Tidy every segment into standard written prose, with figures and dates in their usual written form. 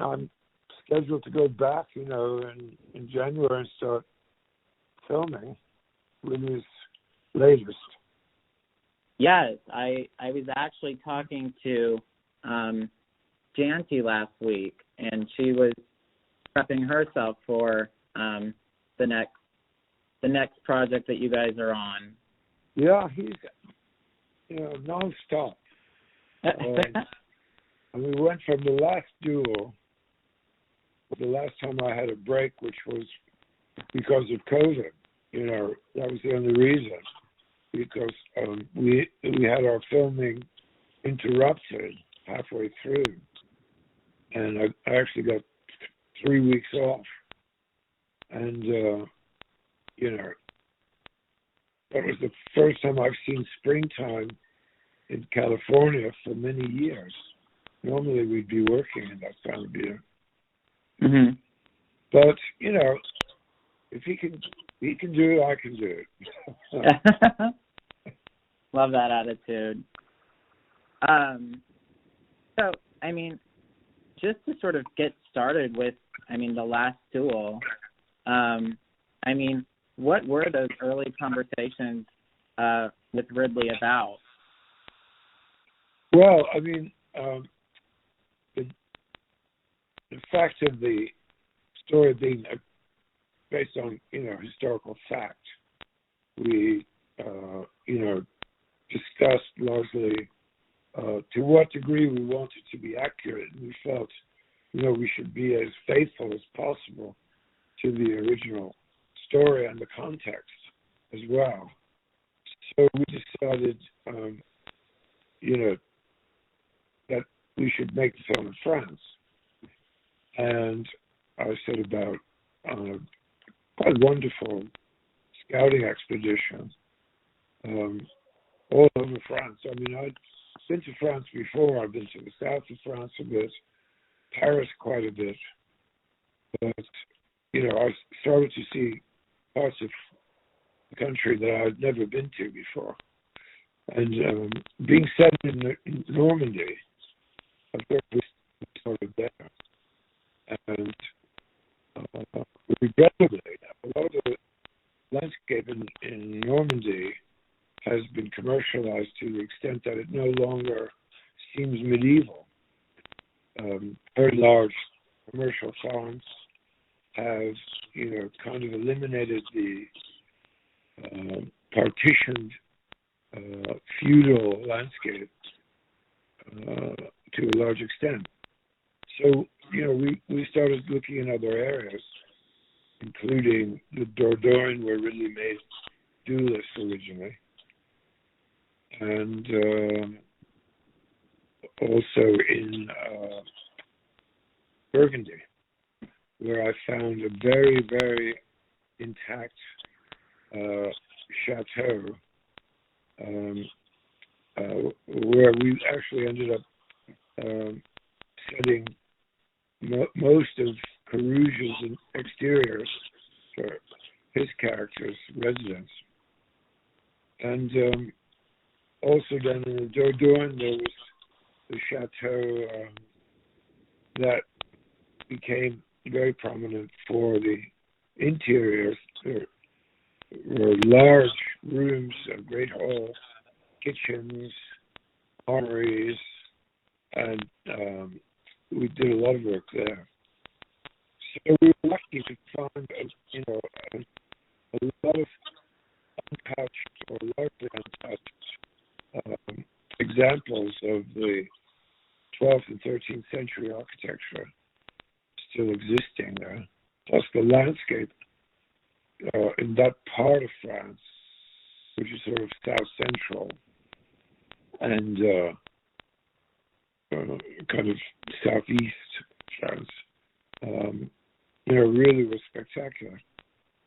I'm scheduled to go back, in January and start filming Ridley's latest. Yes, I was actually talking to Janty last week, and she was prepping herself for the next project that you guys are on. Yeah, he's nonstop. And we went from the Last Duel. The last time I had a break, which was because of COVID. That was the only reason. Because we had our filming interrupted halfway through, and I actually got 3 weeks off. And that was the first time I've seen springtime in California for many years. Normally we'd be working in that time of year. Mm-hmm. But, if he can do it, I can do it. Love that attitude. So, just to sort of get started with, the Last Duel, what were those early conversations with Ridley about? Well, the fact of the story being based on, historical fact, we, discussed largely to what degree we wanted to be accurate. And we felt, we should be as faithful as possible to the original story and the context as well. So we decided, that we should make the film in France. And I set about quite a wonderful scouting expedition all over France. I'd been to France before. I've been to the south of France a bit, Paris quite a bit. But, I started to see parts of the country that I'd never been to before. And being set in Normandy, of course, we started there. And regrettably, a lot of the landscape in Normandy has been commercialized to the extent that it no longer seems medieval. Very large commercial farms have, kind of eliminated the partitioned feudal landscape to a large extent. So, we started looking in other areas, including the Dordogne, where Ridley made Duelist originally, and also in Burgundy, where I found a very, very intact chateau, where we actually ended up setting most of Carouge's exteriors for his character's residence. And also then in the Dordogne, there was the chateau that became very prominent for the interiors. There were large rooms, a great hall, kitchens, armories, and we did a lot of work there. So we were lucky to find, a lot of untouched or largely untouched examples of the 12th and 13th century architecture still existing there. Plus the landscape in that part of France, which is sort of south central and kind of southeast France, really was spectacular.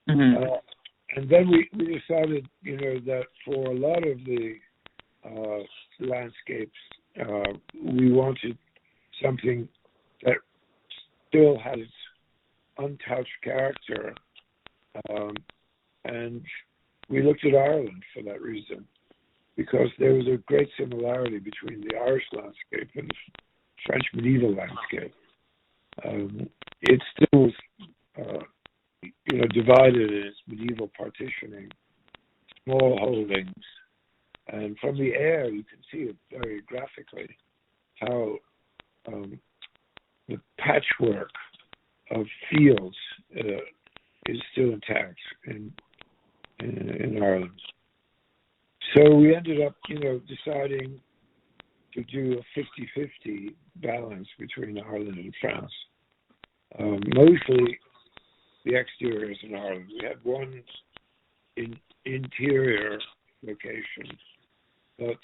Mm-hmm. And then we decided, that for a lot of the landscapes, we wanted something that still had its untouched character. And we looked at Ireland for that reason, because there was a great similarity between the Irish landscape and the French medieval landscape. It still divided in its medieval partitioning, small holdings, and from the air you can see it very graphically how the patchwork of fields is still intact in Ireland. So we ended up, deciding to do a 50-50 balance between Ireland and France. Mostly the exteriors in Ireland. We had one interior location, but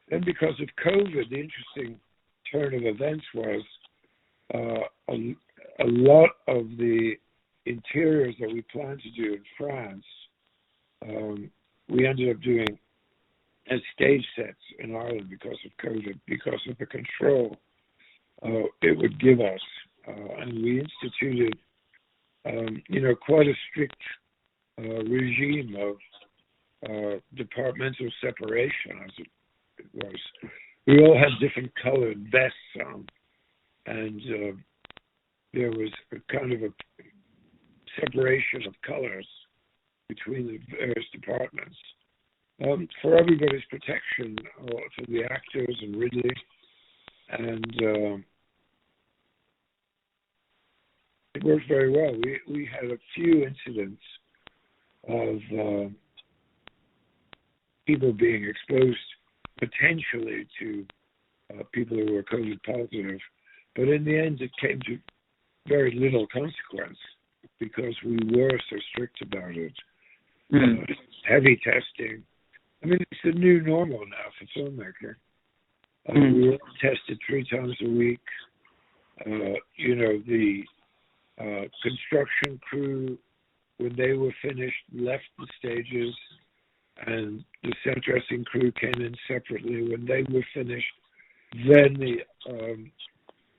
then because of COVID, the interesting turn of events was a lot of the interiors that we planned to do in France, we ended up doing as stage sets in Ireland because of COVID, because of the control it would give us. And we instituted, quite a strict regime of departmental separation, as it was. We all had different colored vests on, and there was a kind of a separation of colors between the various departments. For everybody's protection, for the actors and Ridley, and it worked very well. We had a few incidents of people being exposed potentially to people who were COVID positive, but in the end it came to very little consequence because we were so strict about it. Heavy testing. I mean, it's the new normal now for filmmaking. We were tested 3 times a week. The construction crew, when they were finished, left the stages, and the set dressing crew came in separately. When they were finished, then the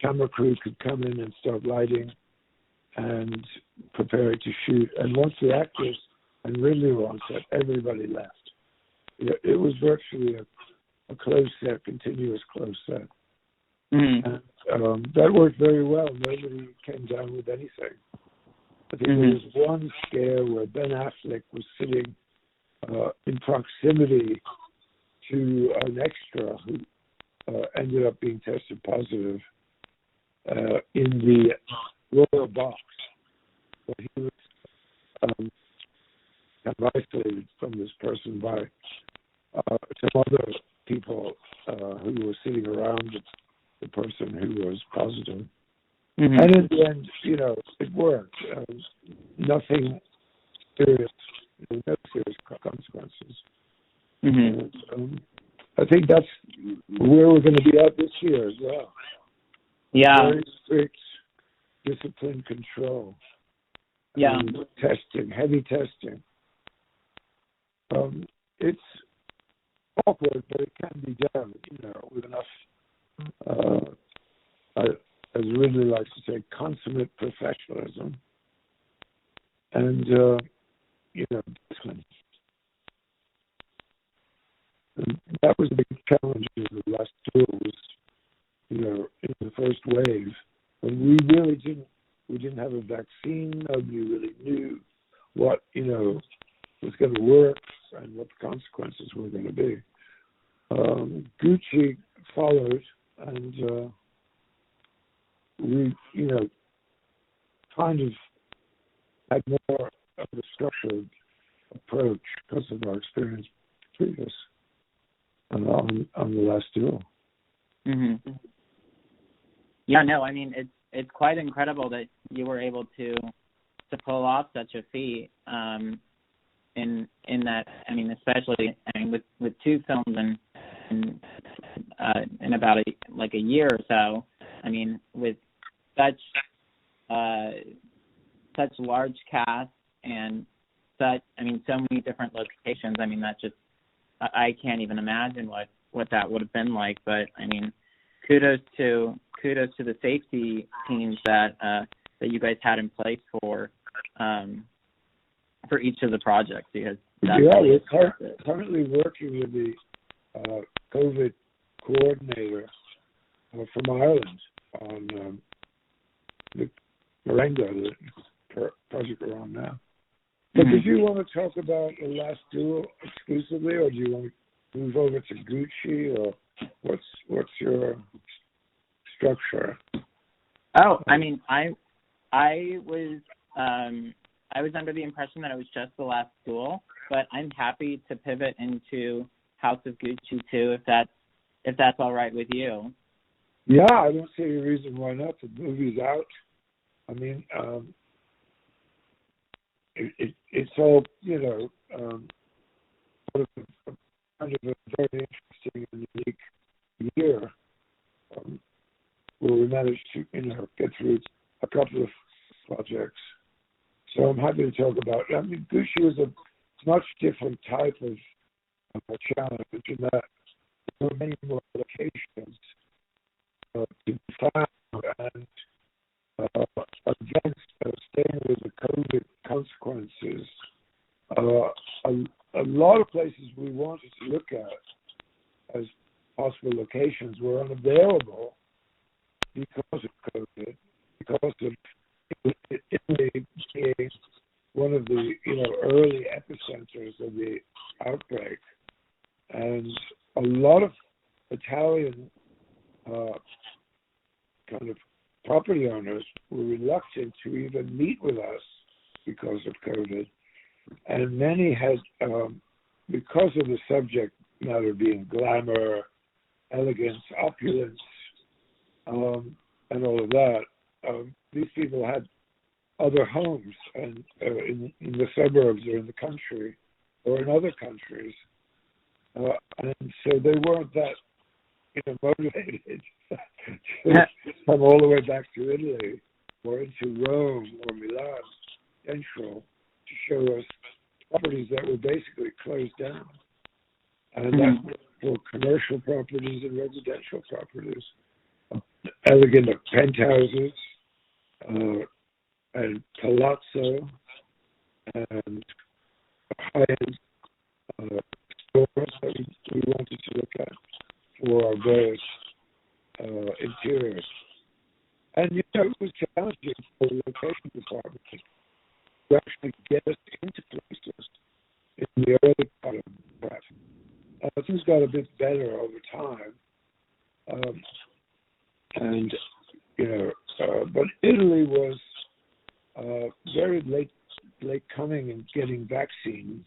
camera crew could come in and start lighting and preparing to shoot. And once the actors and Ridley were on set, everybody left. It was virtually a closed set, continuous closed set. And that worked very well. Nobody came down with anything. I think there was one scare where Ben Affleck was sitting in proximity to an extra who ended up being tested positive in the royal box. But he was kind of isolated from this person by some other people who were sitting around the person who was positive. And in the end, it worked. Nothing serious, no serious consequences. And, I think that's where we're going to be at this year as well. Yeah. Very strict discipline control. Yeah. Testing, heavy testing. It's awkward, but it can be done, with enough, as Ridley likes to say, consummate professionalism. And, discipline. And that was a big challenge in the Last Duel was, in the first wave. When we really didn't have a vaccine, nobody really knew what, was going to work and what the consequences were going to be. Gucci followed, and we, kind of had more of a structured approach because of our experience previous on the Last Duel. Yeah, no, I mean it's quite incredible that you were able to pull off such a feat. In that, I mean, especially with 2 films in about a year or so. I mean, with such large cast and so many different locations. I mean, that just I can't even imagine what that would have been like. But I mean, kudos to the safety teams that you guys had in place for each of the projects, because we're currently working with the COVID coordinator from Ireland on the Marengo, the project we're on now. But did you want to talk about The Last Duel exclusively, or do you want to move over to Gucci, or what's your structure? Oh, I mean, I was under the impression that it was just The Last Duel, but I'm happy to pivot into House of Gucci too, if that's all right with you. Yeah, I don't see any reason why not. The movie's out. I mean, it's all, sort of kind of a very interesting and unique year where we managed to, get through a couple of projects. So I'm happy to talk about it. I mean, Gucci was a much different type of challenge in that there were many more locations to be found, and against staying with the COVID consequences, a lot of places we wanted to look at as possible locations were unavailable because of COVID, because of Italy being one of the early epicenters of the outbreak, and a lot of Italian kind of property owners were reluctant to even meet with us because of COVID, and many had, because of the subject matter being glamour, elegance, opulence, and all of that, these people had other homes and in the suburbs or in the country or in other countries, and so they weren't that motivated to come all the way back to Italy or into Rome or Milan Central to show us properties that were basically closed down, and that's for commercial properties and residential properties, elegant penthouses and palazzo and high-end stores that we wanted to look at for our various interiors. And, it was challenging for the location department to actually get us into places in the early part of the prep. Things got a bit better over time. But Italy was very late coming and getting vaccines.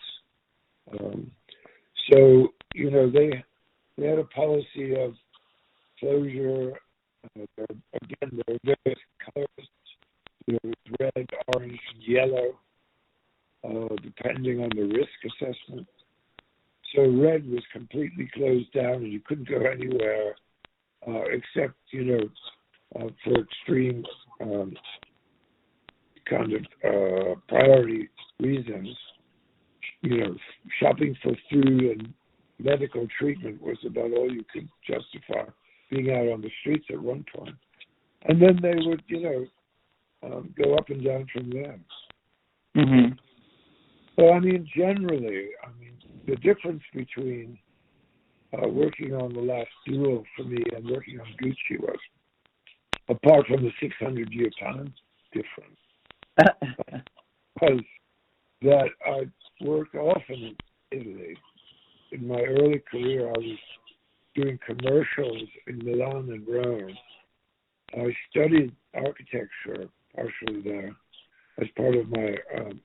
So, they had a policy of closure. Again, there were various colors. There was red, orange, yellow, depending on the risk assessment. So red was completely closed down, and you couldn't go anywhere except, for extreme kind of priority reasons. Shopping for food and medical treatment was about all you could justify being out on the streets at one point. And then they would, go up and down from there. Mm-hmm. So, generally, the difference between working on The Last Duel for me and working on Gucci was, apart from the 600-year time difference, was that I worked often in Italy. In my early career, I was doing commercials in Milan and Rome. I studied architecture partially there. As part of my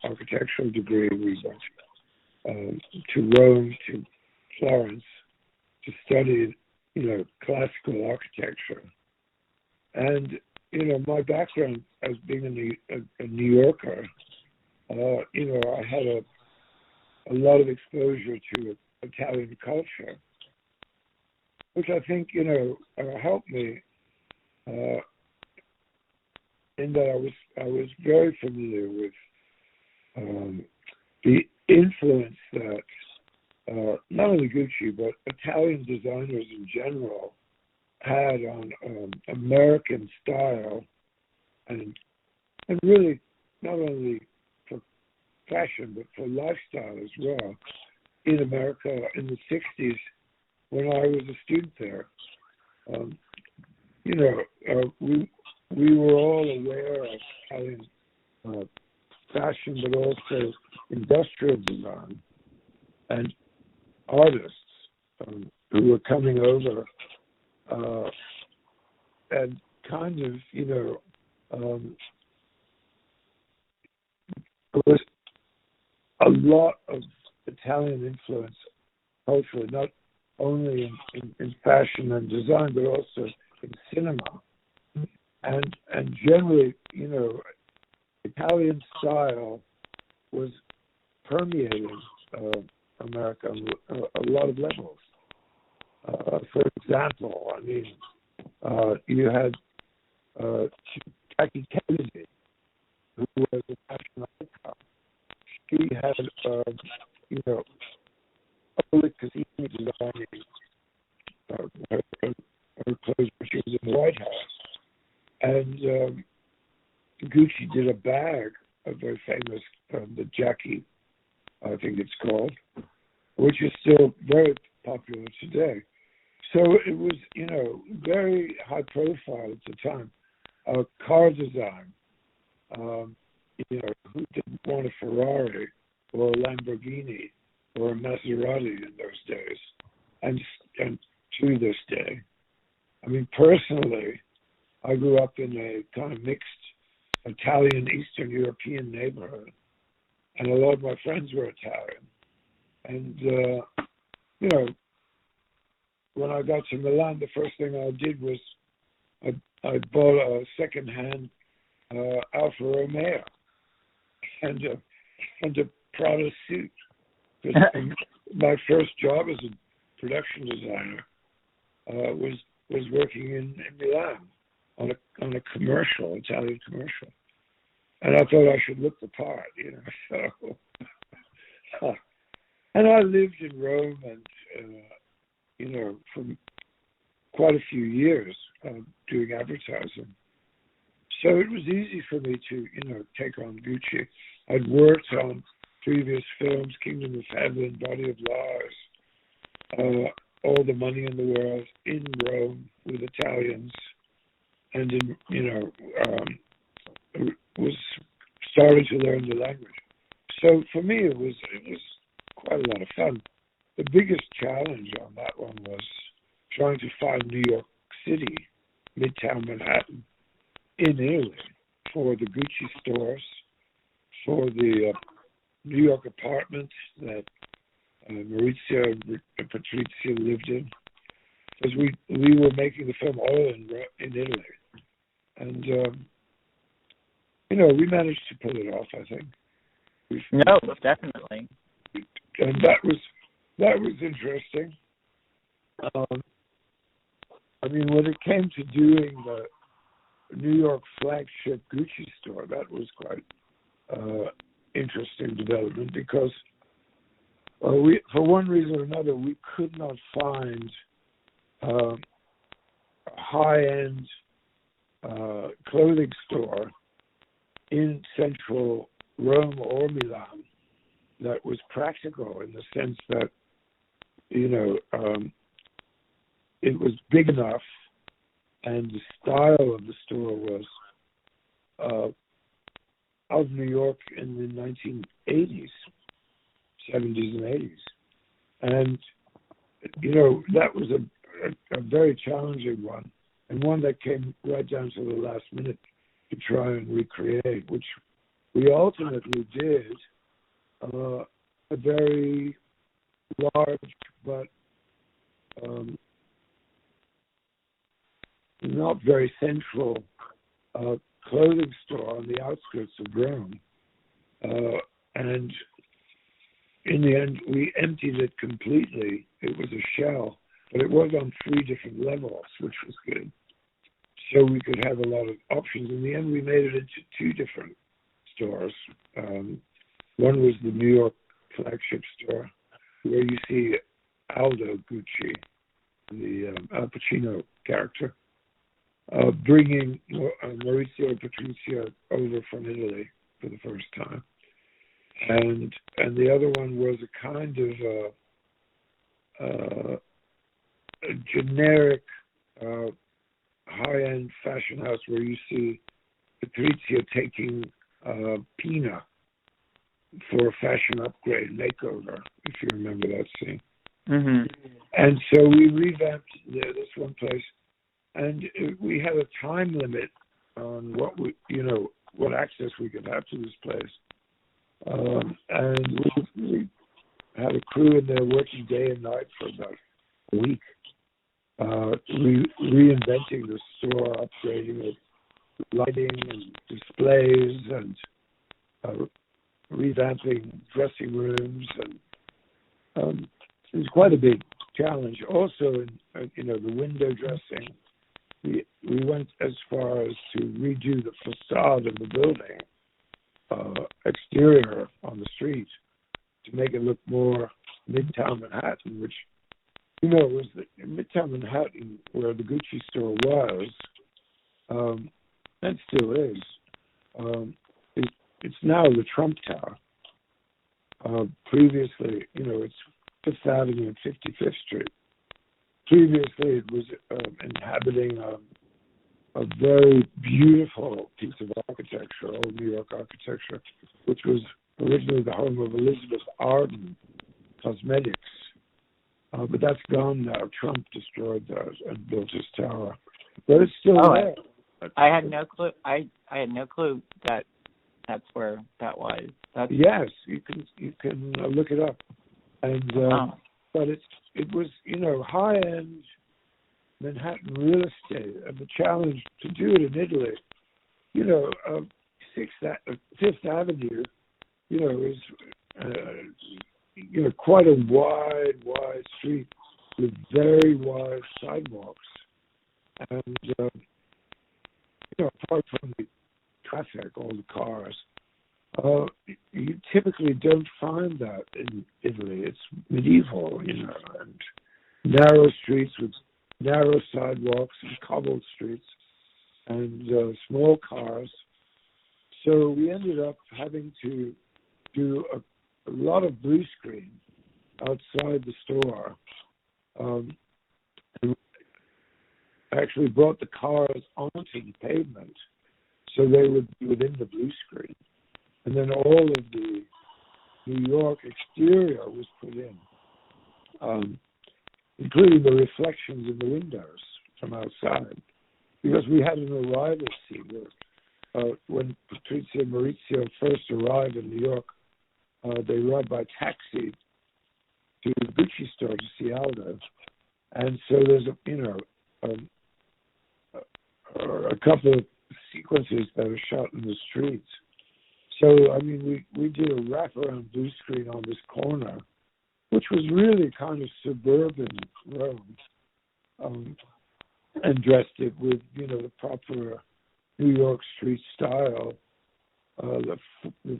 architectural degree, we went to Rome, to Florence, to study, classical architecture. And, my background as being a New Yorker, I had a lot of exposure to Italian culture, which I think, helped me in that I was very familiar with the influence that not only Gucci but Italian designers in general had on American style, and really not only for fashion but for lifestyle as well in America in the 60s when I was a student there. we were all aware of Italian fashion, but also industrial design and artists who were coming over and kind of, there was a lot of Italian influence culturally, not only in fashion and design, but also in cinema. And generally, Italian style was permeating America on a lot of levels. For example, you had Jackie Kennedy, who was a national icon. She had, Oleg Cassini designing her clothes when she was in the White House. And Gucci did a bag, a very famous, the Jackie, I think it's called, which is still very popular today. So it was, very high profile at the time. Car design, who didn't want a Ferrari or a Lamborghini or a Maserati in those days, and to this day. Personally, I grew up in a kind of mixed Italian, Eastern European neighborhood, and a lot of my friends were Italian. And, when I got to Milan, the first thing I did was I bought a second-hand Alfa Romeo and a Prada suit. My first job as a production designer was working in Milan on a commercial, Italian commercial, and I thought I should look the part, So, and I lived in Rome, and for quite a few years doing advertising. So it was easy for me to, take on Gucci. I'd worked on previous films, Kingdom of Heaven, Body of Lies, All the Money in the World, in Rome with Italians, and was starting to learn the language. So for me, it was quite a lot of fun. The biggest challenge on that one was trying to find New York City, Midtown Manhattan, in Italy, for the Gucci stores, for the New York apartments that Maurizio and Patrizia lived in, because we were making the film all in Italy, and we managed to pull it off, I think. No, definitely. And that was interesting. When it came to doing the New York Flagship Gucci store, that was quite interesting development, because we, for one reason or another, we could not find a high-end clothing store in central Rome or Milan that was practical, in the sense that, it was big enough, and the style of the store was of New York in the 1980s, 70s and 80s. And, that was a very challenging one, and one that came right down to the last minute to try and recreate, which we ultimately did. A very large but not very central clothing store on the outskirts of Rome. And in the end, we emptied it completely. It was a shell, but it was on 3 different levels, which was good. So we could have a lot of options. In the end, we made it into 2 different stores. One was the New York Flagship store, where you see Aldo Gucci, the Al Pacino character, bringing Maurizio and Patrizia over from Italy for the first time. And the other one was a kind of a generic high-end fashion house where you see Patrizia taking Pina for a fashion upgrade makeover, if you remember that scene. Mm-hmm. And so we revamped this one place, and we had a time limit on what access we could have to this place. And we had a crew in there working day and night for about a week, reinventing the store, upgrading it, lighting and displays, and revamping dressing rooms, and it was quite a big challenge. Also, in the window dressing, we went as far as to redo the facade of the building, exterior on the street, to make it look more Midtown Manhattan, which was Midtown Manhattan, where the Gucci store was, and still is. It's now the Trump Tower. Previously, it's Fifth Avenue and 55th Street. Previously, it was inhabiting a very beautiful piece of architecture, old New York architecture, which was originally the home of Elizabeth Arden Cosmetics. But that's gone now. Trump destroyed that and built his tower. But it's still there. I had no clue. I had no clue that that's where that was. Yes, you can look it up. And but it was high end Manhattan real estate, and the challenge to do it in Italy, Fifth Avenue, is quite a wide street with very wide sidewalks, and apart from the traffic, all the cars, you typically don't find that in Italy. It's medieval, and narrow streets with narrow sidewalks and cobbled streets and small cars. So we ended up having to do a lot of blue screen outside the store. And actually brought the cars onto the pavement so they would be within the blue screen. And then all of the New York exterior was put in, including the reflections in the windows from outside, because we had an arrival scene where when Patrizia and Maurizio first arrived in New York, they arrived by taxi to the Gucci store to see Aldo, and so there's a couple of sequences that are shot in the streets. So we did a wraparound blue screen on this corner, which was really kind of suburban Rome, and dressed it with the proper New York street style. The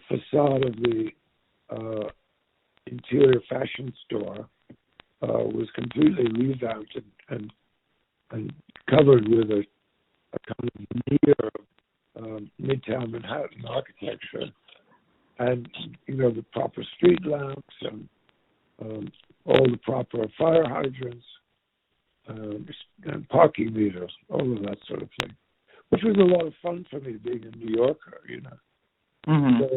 facade of the interior fashion store was completely revamped and covered with a kind of near Midtown Manhattan architecture, and the proper street lamps and all the proper fire hydrants and parking meters, all of that sort of thing, which was a lot of fun for me being a New Yorker, Mm-hmm. So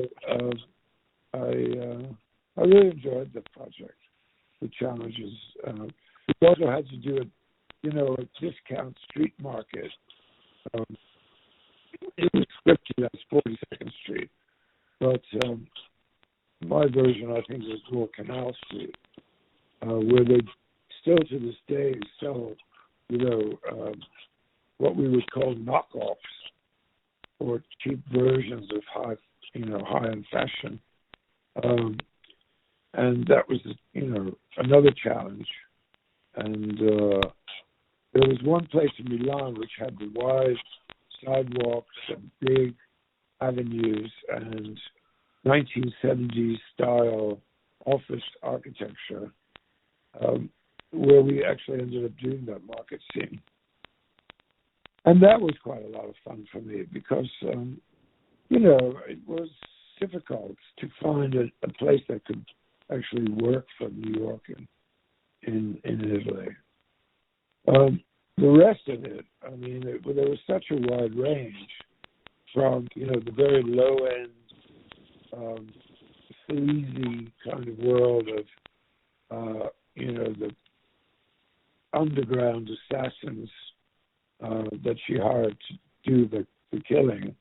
I really enjoyed the project, the challenges. We also had to do a discount street market. It was scripted as 42nd Street, but my version, I think, was more Canal Street, where they still to this day sell, what we would call knockoffs or cheap versions of high-end fashion. And that was, another challenge. And there was one place in Milan which had the wide sidewalks and big avenues and 1970s style office architecture, where we actually ended up doing that market scene. And that was quite a lot of fun for me because, it was difficult to find a place that could actually work for New York in Italy. the rest of it, I mean, there was such a wide range from, the very low end, sleazy kind of world of, the underground assassins that she hired to do the killing,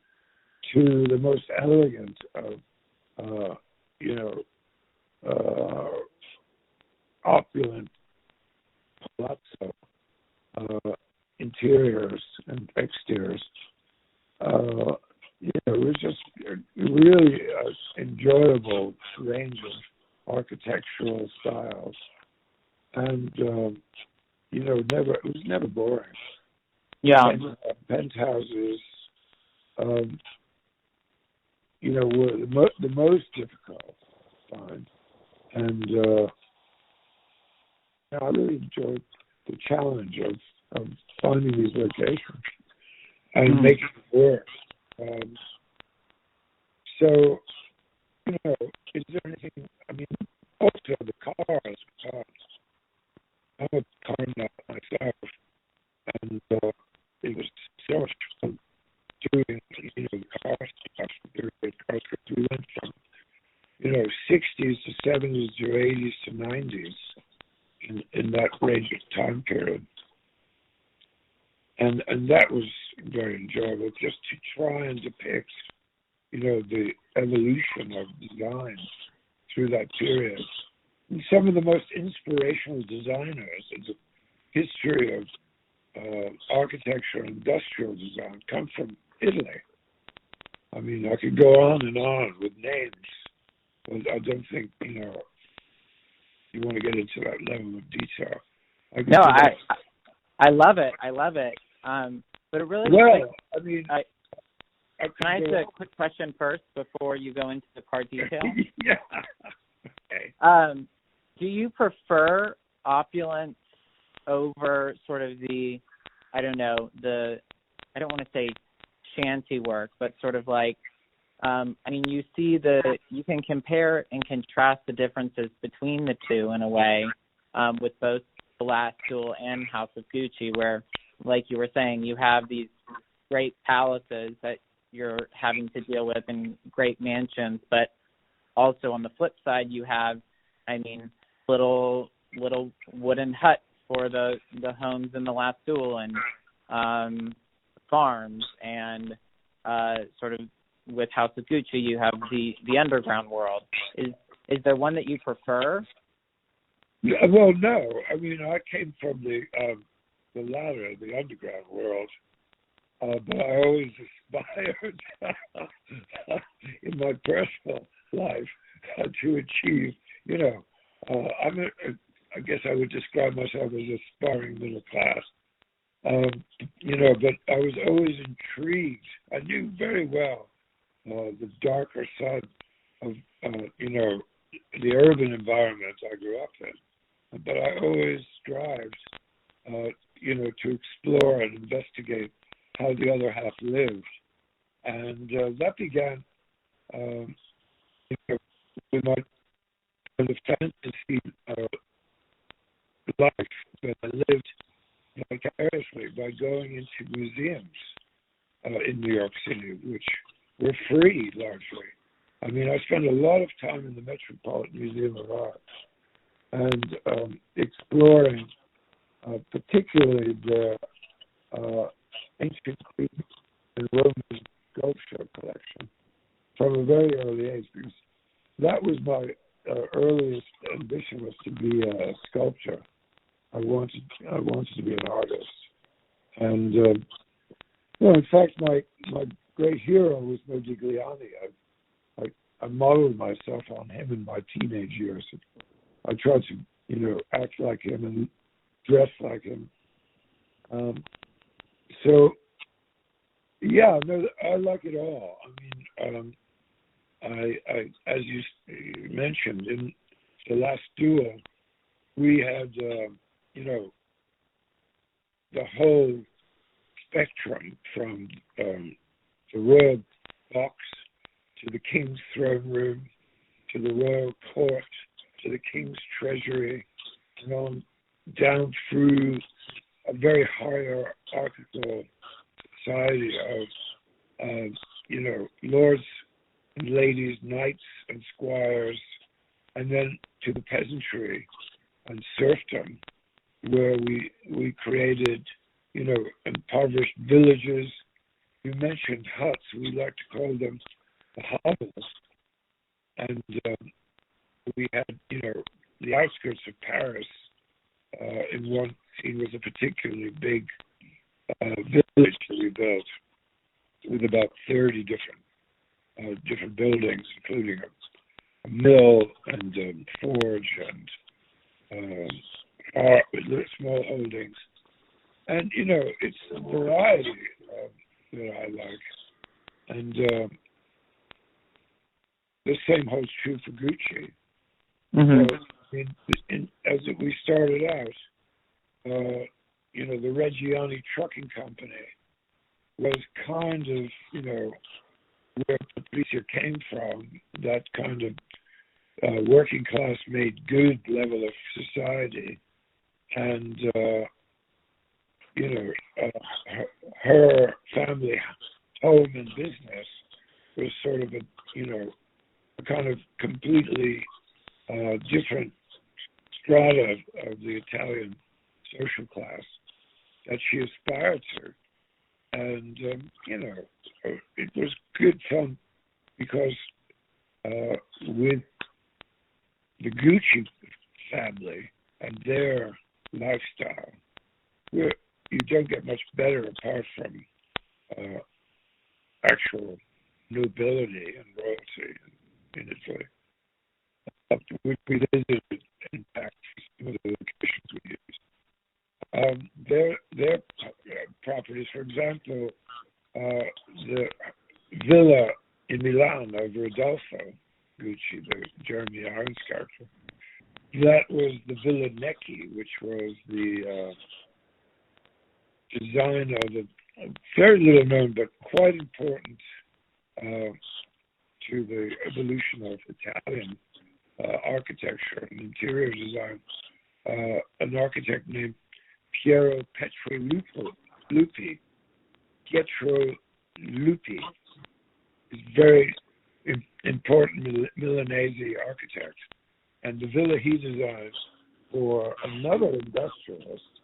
to the most elegant of, opulent palazzo interiors and exteriors. It was just really enjoyable range of architectural styles, and it was never boring. Yeah. Penthouses, were the most difficult to find, and I really enjoyed the challenge of finding these locations and making it work. So, is there anything? I mean, also the cars. I'm a car nut myself, and it was so much fun doing, the car stuff. We went from, 60s to 70s to 80s to 90s in that range of time period. And that was very enjoyable, just to try and depict, the evolution of design through that period. And some of the most inspirational designers in the history of architecture and industrial design come from Italy. I mean, I could go on and on with names, but I don't think, you want to get into that level of detail. No, I love it. I love it. But it really... Well, I mean... Can I ask a quick question first before you go into the car detail? Yeah. Okay. Do you prefer opulence over sort of the, I don't want to say shanty work, but sort of like, you can compare and contrast the differences between the two in a way, with both The Last Duel and House of Gucci, where, like you were saying, you have these great palaces that you're having to deal with and great mansions, but also on the flip side, you have, little wooden huts for the homes in The Last Duel, and farms, and sort of with House of Gucci, you have the underground world. Is there one that you prefer? Yeah, well, no. I mean, I came from the latter, the underground world, but I always aspired in my personal life to achieve, I guess I would describe myself as aspiring middle class. But I was always intrigued. I knew very well the darker side of, the urban environment I grew up in. But I always strived, to explore and investigate how the other half lived. And that began with my kind of fantasy life that I lived vicariously by going into museums in New York City, which were free largely. I mean, I spent a lot of time in the Metropolitan Museum of Art and exploring particularly the ancient Greek and Roman sculpture collection from a very early age, because that was my earliest ambition, was to be a sculptor. I wanted to be an artist, and in fact, my great hero was Modigliani. I modeled myself on him in my teenage years. I tried to, act like him and dress like him. So, yeah, no, I like it all. I mean, I as you mentioned in The Last Duel, we had, the whole spectrum from the royal box to the king's throne room to the royal court to the king's treasury, and on down through a very hierarchical society of lords and ladies, knights and squires, and then to the peasantry and serfdom, where we created, impoverished villages. You mentioned huts. We like to call them the hovels. And we had, the outskirts of Paris in one scene was a particularly big village that we built with about 30 different buildings, including a mill and forge and small holdings. And, it's a variety that I like. And the same holds true for Gucci. Mm-hmm. So, as we started out, the Reggiani Trucking Company was kind of, where Patricia came from, that kind of working class made good level of society. And, her family home and business was sort of a kind of completely different strata of the Italian social class that she aspired to. And, it was good fun because with the Gucci family and their lifestyle, you don't get much better apart from actual nobility and royalty in Italy. We visited, in fact, some of the locations we used. Their properties, for example, the villa in Milan of Rodolfo Gucci, the Jeremy Irons character, that was the Villa Necchi, which was the design of a very little known but quite important to the evolution of Italian architecture and interior design, an architect named Piero Lupi. Pietro Lupi is very important Milanese architect, and the villa he designed for another industrialist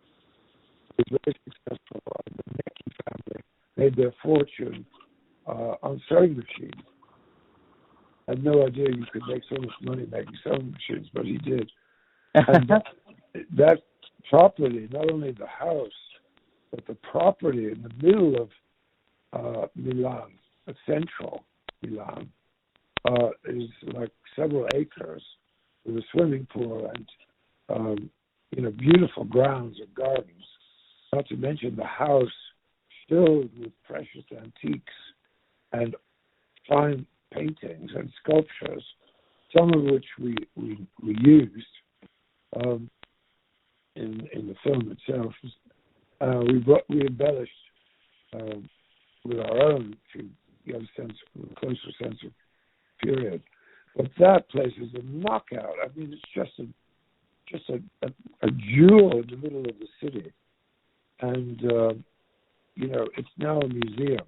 was very successful. The Necchi family made their fortune on sewing machines. I had no idea you could make so much money making sewing machines, but he did. And that property, not only the house, but the property in the middle of Milan, central Milan, is like several acres with a swimming pool and beautiful grounds and gardens. Not to mention the house filled with precious antiques and fine paintings and sculptures, some of which we used in the film itself. We embellished with our own to get a closer sense of period. But that place is a knockout. I mean, it's just a jewel in the middle of the city, and it's now a museum.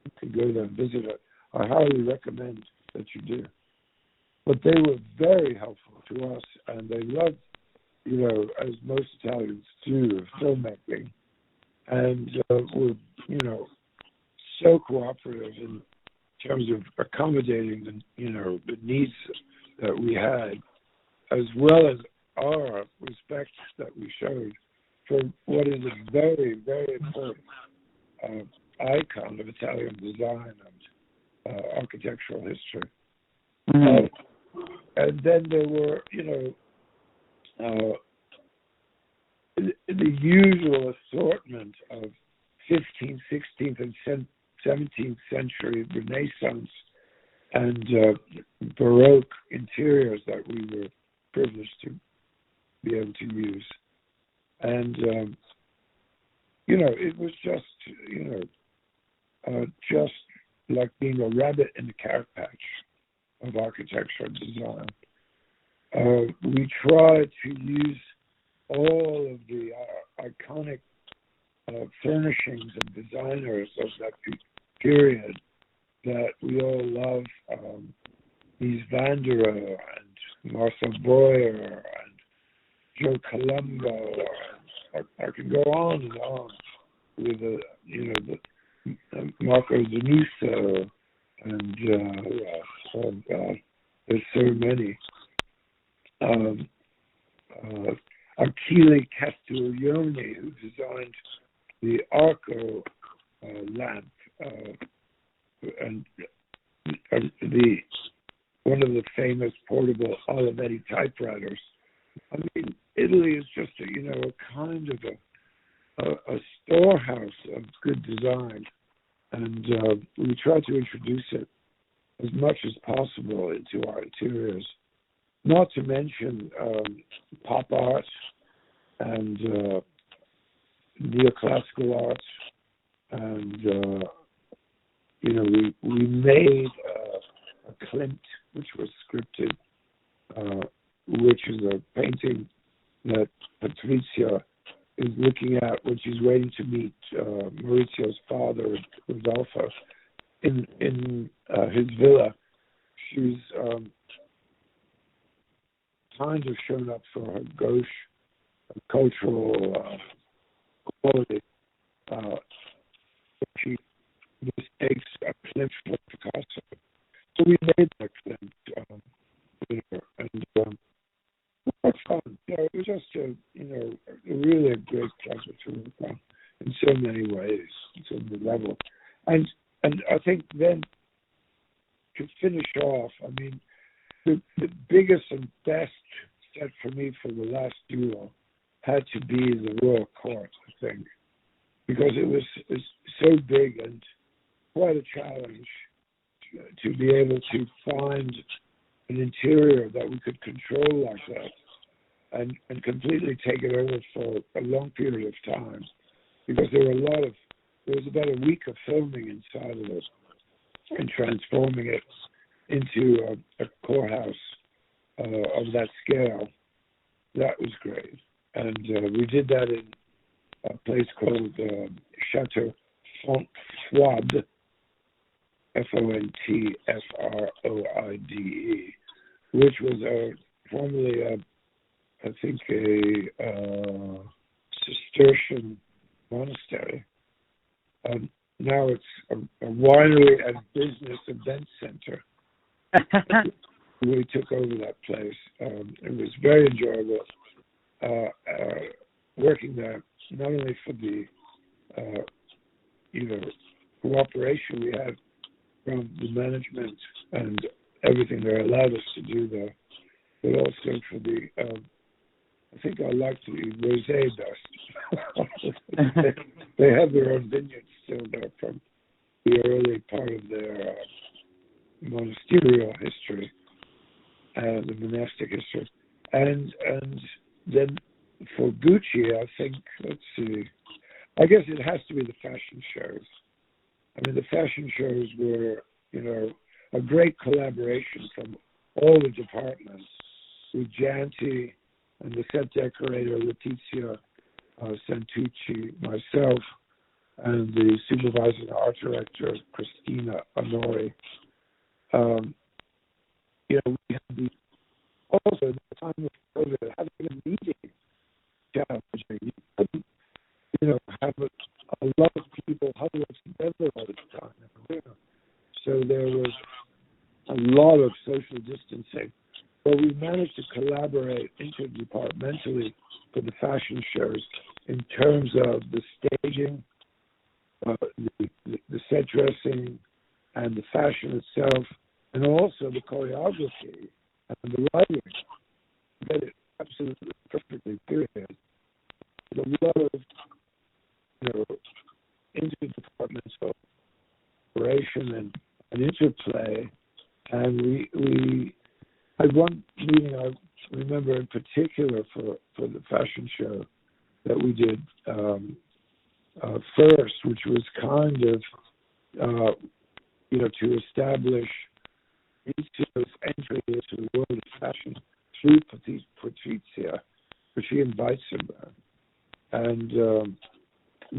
You can go there and visit it. I highly recommend that you do. But they were very helpful to us, and they loved, as most Italians do, filmmaking, and were, so cooperative in terms of accommodating the needs that we had, as well as our respect that we showed for what is a very, very important icon of Italian design and architectural history. Mm-hmm. And then there were, the usual assortment of 15th, 16th, and 17th century Renaissance and Baroque interiors that we were privileged to be able to use. And, it was just like being a rabbit in the carrot patch of architecture and design. We tried to use all of the iconic furnishings and designers of that period that we all love. Mies van der Rohe and Marcel Breuer and Joe Colombo. I can go on and on with the Marco Doniso and oh God, there's so many. Achille Castiglione, who designed the Arco lamp and the one of the famous portable Olivetti typewriters. I mean, Italy is just a kind of a storehouse of good design, and we try to introduce it as much as possible into our interiors. Not to mention pop art and neoclassical art, and we made a Klimt, which was scripted, which is a painting that Patrizia is looking at when she's waiting to meet Maurizio's father, Rodolfo, in his villa. She's kind of shown up for her gauche cultural quality. She mistakes a Klimt for Picasso. So we made that Klimt with her, and quite fun. It was just really a great pleasure to work on in so many ways, in so many levels. And I think then to finish off, I mean, the biggest and best set for me for the Last Duel had to be the Royal Court, I think, because it's so big and quite a challenge to be able to find an interior that we could control like that and completely take it over for a long period of time, because there was about a week of filming inside of it and transforming it into a courthouse of that scale. That was great. And we did that in a place called Chateau Fontfroide, Fontfroide, which was formerly I think a Cistercian monastery. Now it's a winery and business event center. We took over that place. It was very enjoyable working there, not only for the cooperation we had from the management and everything they allowed us to do there, but also for the I think I like the rosé dust. They have their own vineyards still there from the early part of their monasterial history, the monastic history, and then for Gucci, I think, let's see, I guess it has to be the fashion shows. I mean, the fashion shows were, a great collaboration from all the departments, with Janti and the set decorator Letizia Santucci, myself, and the supervising art director Christina Honori. We had also at the time of COVID having a meeting challenging. You couldn't, have a lot of people huddled together all the time. So there was a lot of social distancing. But we managed to collaborate interdepartmentally for the fashion shows in terms of the staging, the set dressing, and the fashion itself, and also the choreography and the lighting. We did it absolutely perfectly, period. There's a lot of interdepartmental cooperation and interplay, and we had one meeting I remember in particular for the fashion show that we did first, which was kind of to establish Rizzio's entry into the world of fashion through Patrizia, but she invites him there. And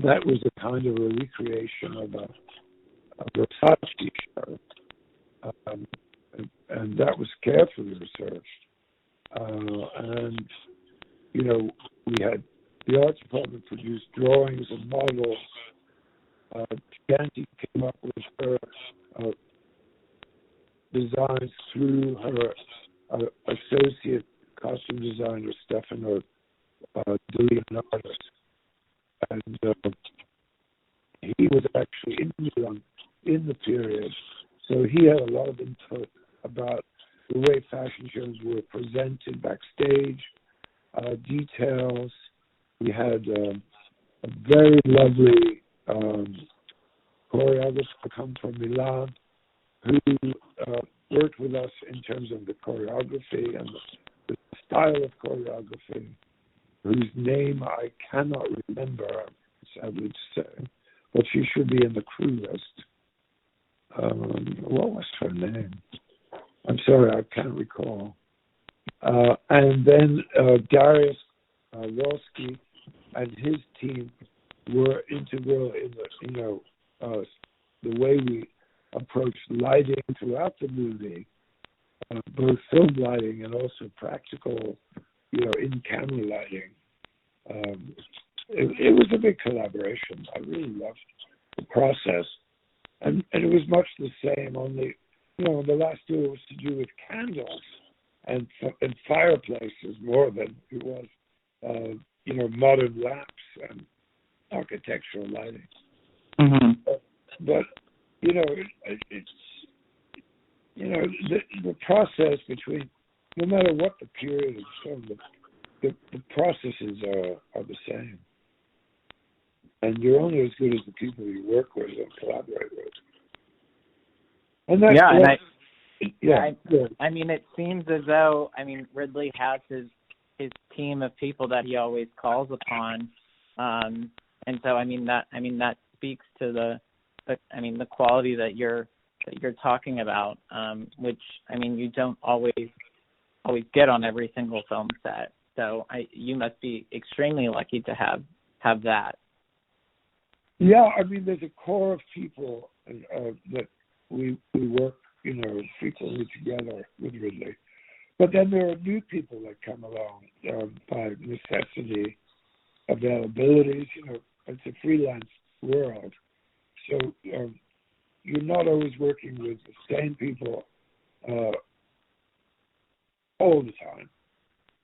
that was a kind of a recreation of a Versace show, and that was carefully researched. And you know, we had the art department produced drawings and models. Shanti came up with her designs through her associate costume designer Stefano De Leonardo, and he was actually in Milan in the period, so he had a lot of input about the way fashion shows were presented backstage, details. We had a very lovely choreographer come from Milan who worked with us in terms of the choreography and the style of choreography, whose name I cannot remember, sadly to say, but she should be in the crew list. What was her name? I'm sorry, I can't recall. And then Darius Wolski and his team were integral in the, the way we approached lighting throughout the movie, both film lighting and also practical, in-camera lighting. It was a big collaboration. I really loved the process. And it was much the same, only, the Last Duel was to do with candles and fireplaces more than it was, modern lamps and architectural lighting. Mm-hmm. But it's, the process between, no matter what the period of film, the processes are the same. And you're only as good as the people you work with and collaborate with. And that's I mean, it seems as though, Ridley has his team of people that he always calls upon, and so that speaks to the quality that you're talking about, which you don't always get on every single film set. So you must be extremely lucky to have that. Yeah, there's a core of people that we work, frequently together with Ridley. But then there are new people that come along by necessity, availabilities. It's a freelance world. So you're not always working with the same people all the time.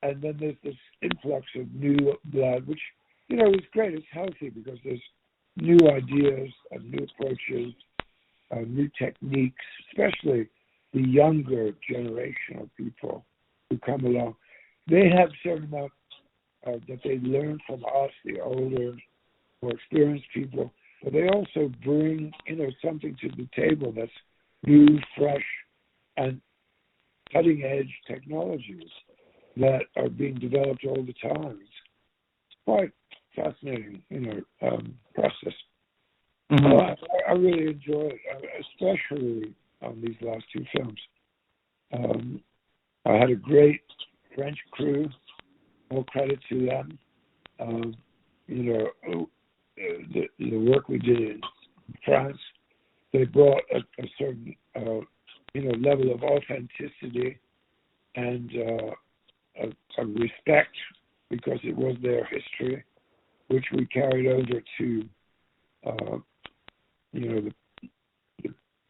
And then there's this influx of new blood, which, is great. It's healthy because there's new ideas and new approaches, new techniques, especially the younger generation of people who come along. They have certain amount that they learn from us, the older, more experienced people, but they also bring, something to the table that's new, fresh, and cutting-edge technologies that are being developed all the time. It's quite fascinating, process. Mm-hmm. I really enjoy it, especially on these last two films. I had a great French crew. All credit to them. The work we did in France, they brought a certain, level of authenticity and a respect because it was their history, which we carried over to,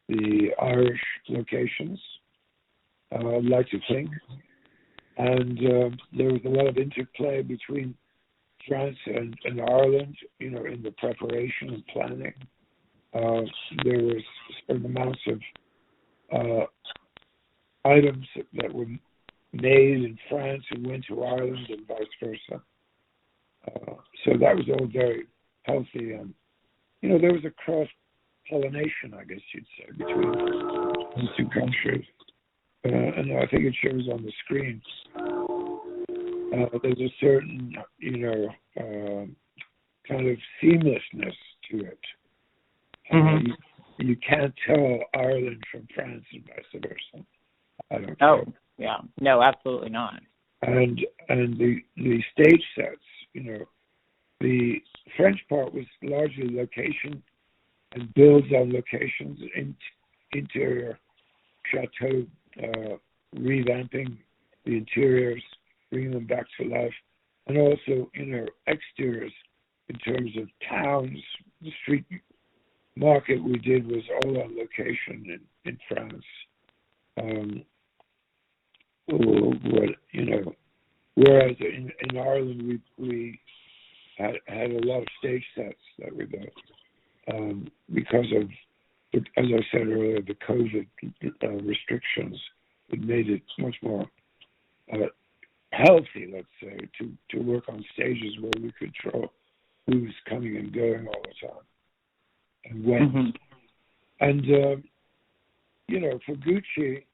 the Irish locations, I'd like to think. And there was a lot of interplay between France and Ireland, in the preparation and planning. There was certain amounts of items that were made in France and went to Ireland and vice versa. So that was all very healthy. And, there was a cross-pollination, I guess you'd say, between the two countries. And I think it shows on the screen. There's a certain, kind of seamlessness to it. Mm-hmm. You can't tell Ireland from France and vice versa. I don't know. Oh, yeah. No, absolutely not. And the stage sets, the French part was largely location and builds on locations, interior chateau, revamping the interiors, bringing them back to life, and also exteriors in terms of towns. The street market we did was all on location in France. Whereas in Ireland we had a lot of stage sets that we built because of, as I said earlier, the COVID restrictions. It made it much more healthy, let's say, to work on stages where we could control who's coming and going all the time and when. Mm-hmm. And for Gucci,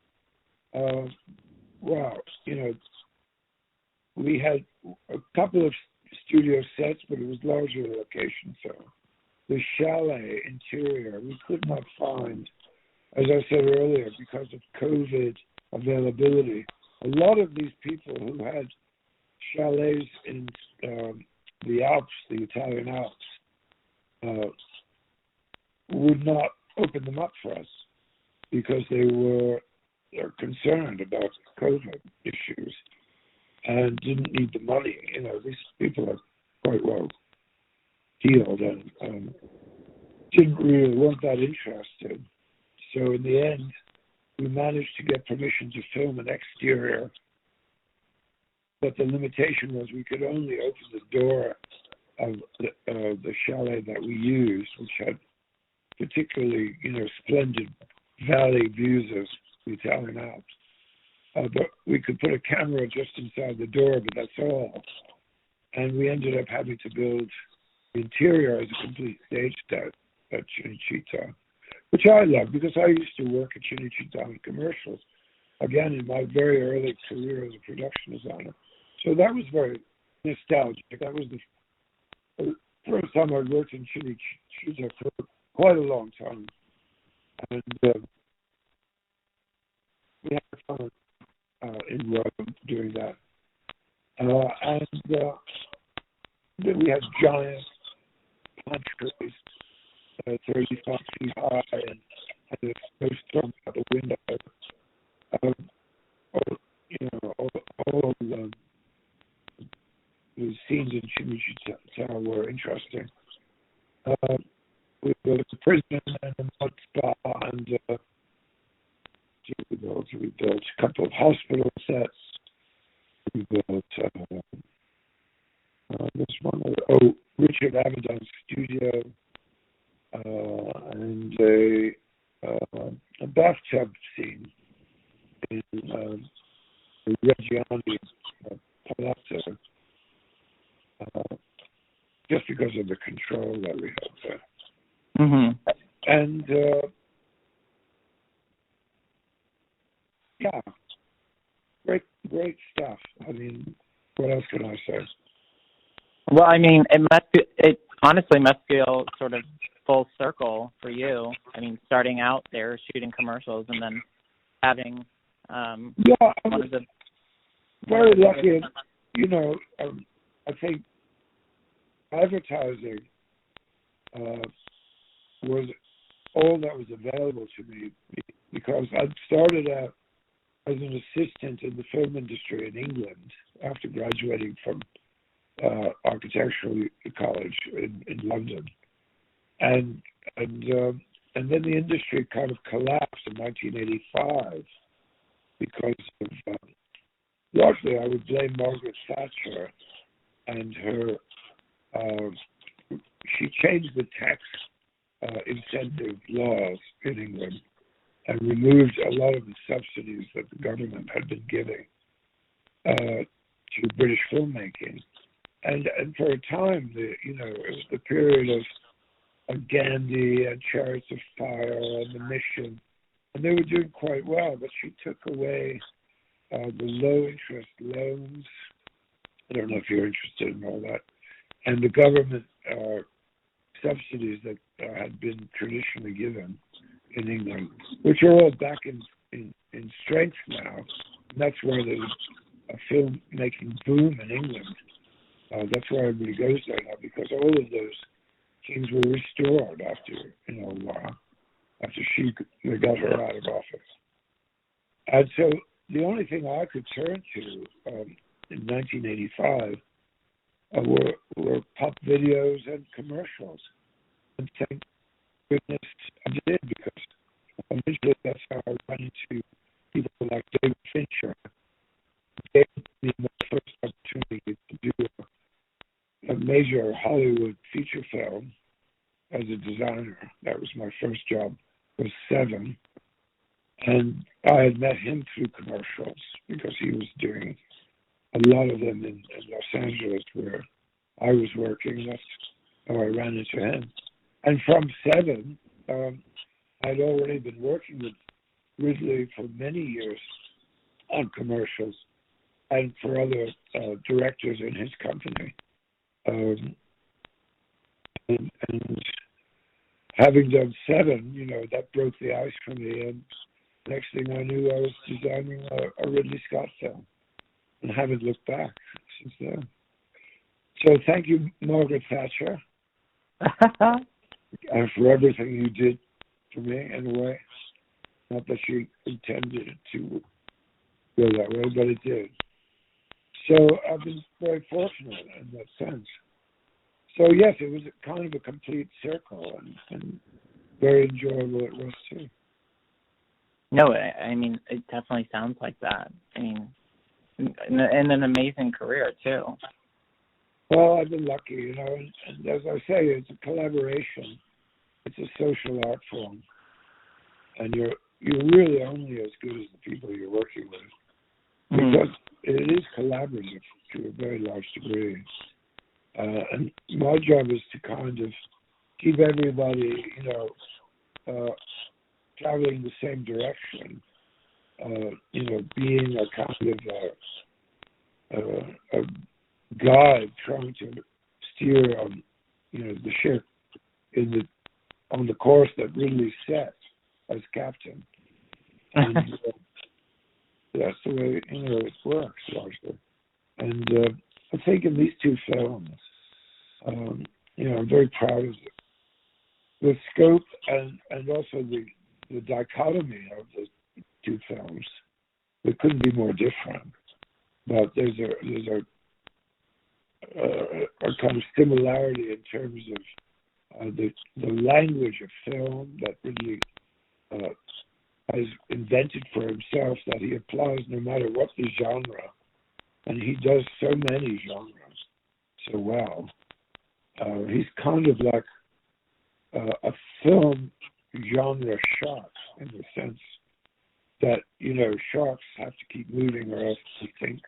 we had a couple of studio sets, but it was largely a location film. The chalet interior we could not find, as I said earlier, because of COVID availability. A lot of these people who had chalets in the Alps, the Italian Alps, would not open them up for us because they're concerned about COVID issues and didn't need the money. These people are quite well healed and weren't that interested. So in the end, we managed to get permission to film an exterior, but the limitation was we could only open the door of the chalet that we used, which had particularly, splendid valley views of the Italian Alps. But we could put a camera just inside the door, but that's all. And we ended up having to build the interior as a complete stage set at Cinecittà, which I love because I used to work at Cinecittà on commercials, again, in my very early career as a production designer. So that was very nostalgic. That was the first time I worked in Cinecittà for quite a long time. And we had fun in Rome doing that. And then we had giant pine trees, 35 feet high, and had a snowstorm out the window. All the scenes in Cinecittà were interesting. We built a prison and a mud spa, and we built a couple of hospital sets. We built this one, Richard Avedon's studio, and a bathtub scene in the Reggiani Palazzo, just because of the control that we had there. Mm-hmm. And great stuff. I mean, what else can I say? Well, I mean, it honestly must feel sort of full circle for you. I mean, starting out there shooting commercials and then having one of the very lucky. I think advertising was all that was available to me because I'd started out as an assistant in the film industry in England after graduating from architectural college in London, and then the industry kind of collapsed in 1985 because of largely I would blame Margaret Thatcher and her. She changed the tax incentive laws in England and removed a lot of the subsidies that the government had been giving to British filmmaking. And for a time, it was the period of Gandhi and Chariots of Fire and The Mission, and they were doing quite well. But she took away the low-interest loans. I don't know if you're interested in all that, and the government subsidies that had been traditionally given in England, which are all back in strength now. And that's why there's a filmmaking boom in England. That's why everybody goes there now, because all of those kings were restored after a while, after they got her out of office. And so the only thing I could turn to in 1985 were pop videos and commercials. And thank goodness I did, because eventually that's how I ran into people like David Fincher. Gave me my first opportunity to do a major Hollywood feature film as a designer. That was my first job. It was 7. And I had met him through commercials because he was doing a lot of them in Los Angeles where I was working. That's how I ran into him. And from 7, I'd already been working with Ridley for many years on commercials and for other directors in his company. And having done 7, that broke the ice for me. And next thing I knew, I was designing a Ridley Scott film and haven't looked back since then. So thank you, Margaret Thatcher, and for everything you did for me in a way. Not that she intended it to go that way, but it did. So I've been very fortunate in that sense. So yes, it was kind of a complete circle, and very enjoyable it was too. No, I mean, it definitely sounds like that. I mean, and an amazing career too. Well, I've been lucky, and as I say, it's a collaboration. It's a social art form, and you're really only as good as the people you're working with, because it is collaborative to a very large degree. And my job is to kind of keep everybody, traveling the same direction. Being a kind of a guide, trying to steer the ship on the course that Ridley set as captain. And that's the way it works largely. And I think in these 2 films, I'm very proud of the scope and also the dichotomy of the 2 films. They couldn't be more different, but there's a kind of similarity in terms of the language of film that really has invented for himself, that he applies no matter what the genre, and he does so many genres so well. He's kind of like a film genre shark, in the sense that sharks have to keep moving or else they sink.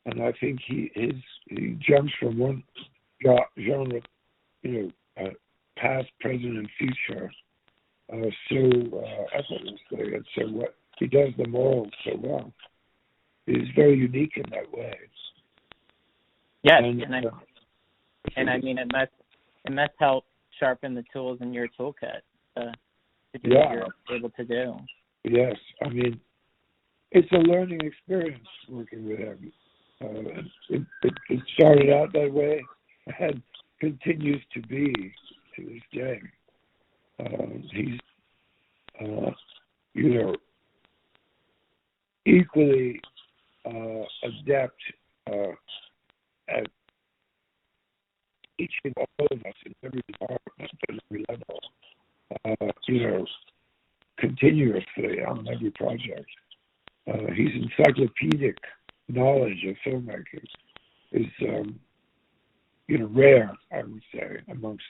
And I think he jumps from one genre, past, present, and future, so effortlessly, and so what he does them all so well. He's very unique in that way. Yes, and I mean, it must help sharpen the tools in your toolkit to do what you're able to do. Yes, I mean, it's a learning experience working with him. It started out that way and continues to be to this day. He's, equally adept at teaching all of us in every department, at every level, continuously on every project. His encyclopedic knowledge of filmmaking is, rare, I would say, amongst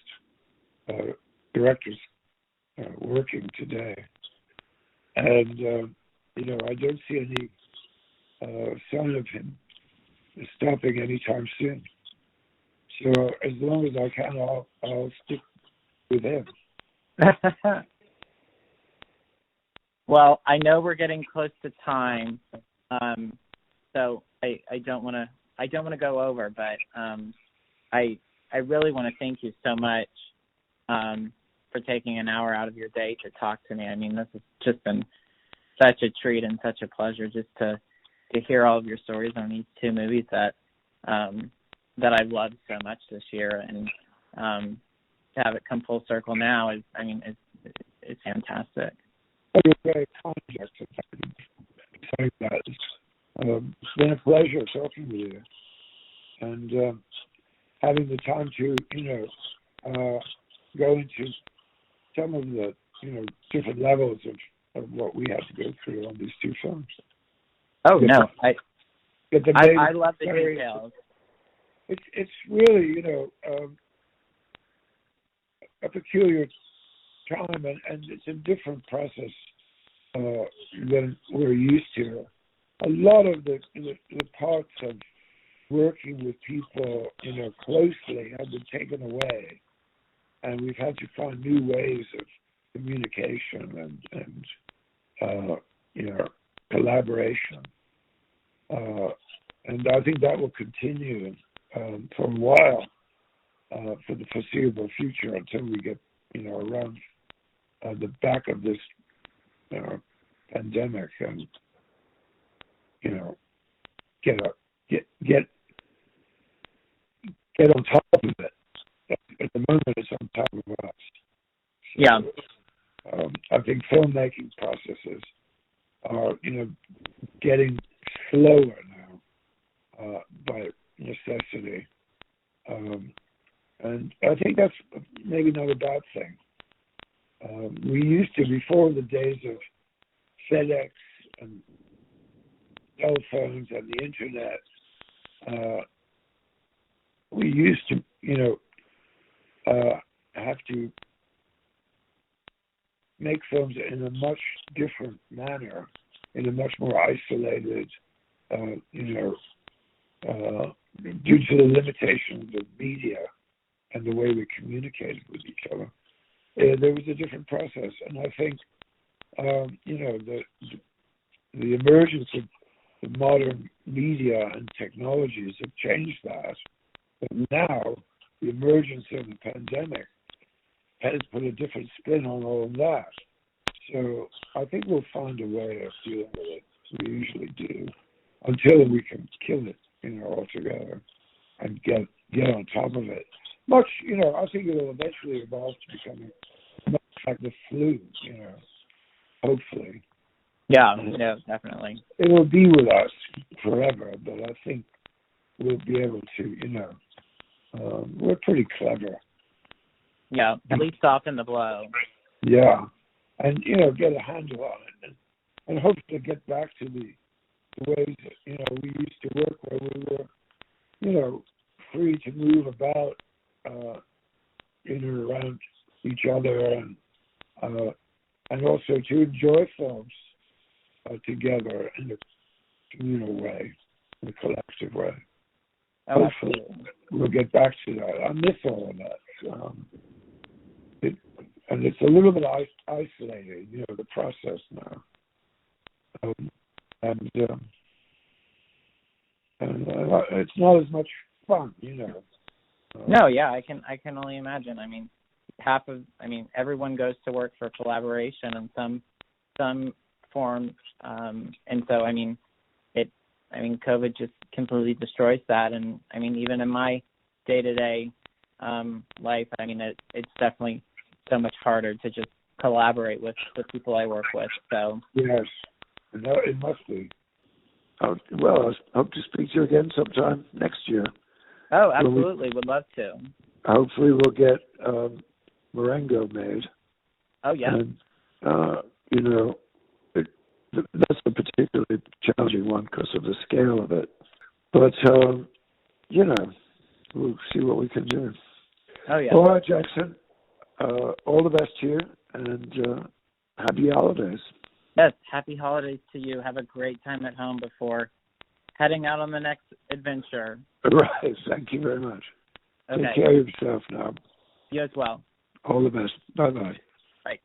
directors working today. And, I don't see any sign of him stopping anytime soon. So as long as I can, I'll stick with him. Well, I know we're getting close to time, so I don't want to go over, but I really want to thank you so much for taking an hour out of your day to talk to me. I mean, this has just been such a treat and such a pleasure just to hear all of your stories on these 2 movies that that I've loved so much this year, and to have it come full circle now is, I mean, it's fantastic. You're very kind, Jackson. Saying that. It's been a pleasure talking with you, and having the time to, go into some of the, different levels of what we had to go through on these two films. Oh, no, I love the details. It's really, a peculiar time, and it's a different process than we're used to. A lot of the parts of working with people, closely have been taken away, and we've had to find new ways of communication and collaboration. And I think that will continue for a while, for the foreseeable future, until we get, around the back of this pandemic and, get on top of it. At the moment, it's on top of us. So, yeah. I think filmmaking processes are, getting slower now by necessity. And I think that's maybe not a bad thing. We used to, before the days of FedEx and cell phones and the internet, we used to, have to make films in a much different manner, in a much more isolated, due to the limitations of media and the way we communicated with each other. There was a different process, and I think, the emergence of the modern media and technologies have changed that. But now, the emergence of the pandemic has put a different spin on all of that. So I think we'll find a way of dealing with it. We usually do, until we can kill it, altogether, and get on top of it. Much, I think it will eventually evolve to becoming much like the flu, hopefully. Yeah, no, definitely. It will be with us forever, but I think we'll be able to, we're pretty clever. Yeah, at least soften the blow. Yeah, and, get a handle on it, and hopefully get back to the ways that, we used to work, where we were, free to move about in and around each other, and also to enjoy films together in a communal way, in a collective way. Oh, hopefully we'll get back to that. I miss all of that. And it's a little bit isolated, the process now. And it's not as much fun, No, yeah, I can only imagine. I mean, everyone goes to work for collaboration in some form, and so COVID just completely destroys that. And even in my day-to-day life, it's definitely so much harder to just collaborate with the people I work with. So yes, no, it must be. Well, I hope to speak to you again sometime next year. Oh, absolutely. Would love to. Hopefully we'll get Marengo made. Oh, yeah. And, that's a particularly challenging one because of the scale of it. But, we'll see what we can do. Oh, yeah. All right, Jackson. All the best to you, and happy holidays. Yes, happy holidays to you. Have a great time at home before heading out on the next adventure. Right. Thank you very much. Okay. Take care of yourself now. You as well. All the best. Bye-bye. Bye.